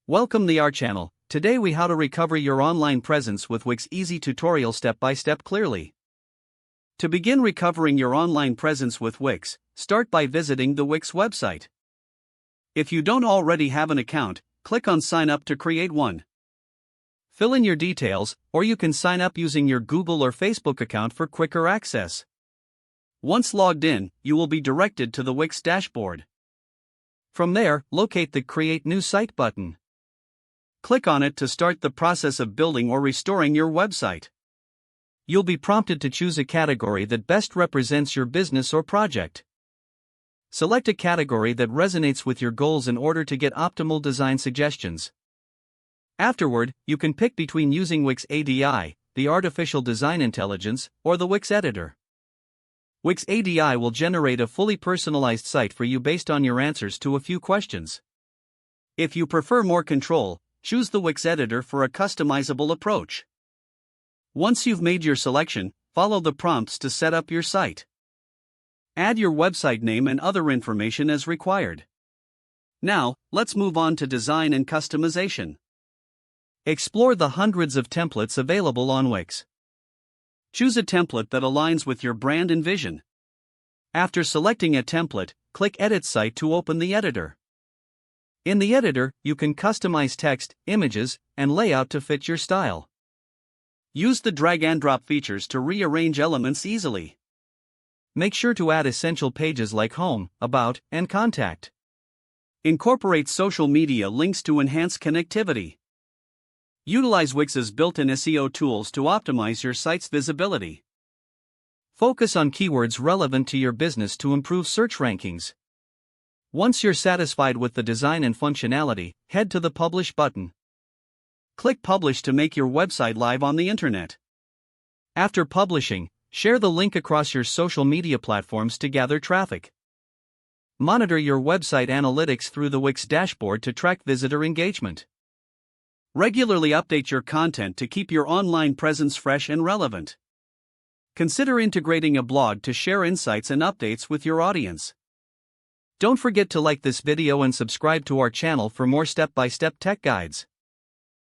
Welcome to our channel. Today we how to recover your online presence with Wix easy tutorial step by step clearly. To begin recovering your online presence with Wix, start by visiting the Wix website. If you don't already have an account, click on sign up to create one. Fill in your details, or you can sign up using your Google or Facebook account for quicker access. Once logged in, you will be directed to the Wix dashboard. From there, locate the Create New Site button. Click on it to start the process of building or restoring your website. You'll be prompted to choose a category that best represents your business or project. Select a category that resonates with your goals in order to get optimal design suggestions. Afterward, you can pick between using Wix ADI, the Artificial Design Intelligence, or the Wix Editor. Wix ADI will generate a fully personalized site for you based on your answers to a few questions. If you prefer more control, choose the Wix Editor for a customizable approach. Once you've made your selection, follow the prompts to set up your site. Add your website name and other information as required. Now, let's move on to design and customization. Explore the hundreds of templates available on Wix. Choose a template that aligns with your brand and vision. After selecting a template, click Edit Site to open the editor. In the editor, you can customize text, images, and layout to fit your style. Use the drag and drop features to rearrange elements easily. Make sure to add essential pages like Home, About, and Contact. Incorporate social media links to enhance connectivity. Utilize Wix's built-in SEO tools to optimize your site's visibility. Focus on keywords relevant to your business to improve search rankings. Once you're satisfied with the design and functionality, head to the Publish button. Click Publish to make your website live on the internet. After publishing, share the link across your social media platforms to gather traffic. Monitor your website analytics through the Wix dashboard to track visitor engagement. Regularly update your content to keep your online presence fresh and relevant. Consider integrating a blog to share insights and updates with your audience. Don't forget to like this video and subscribe to our channel for more step-by-step tech guides.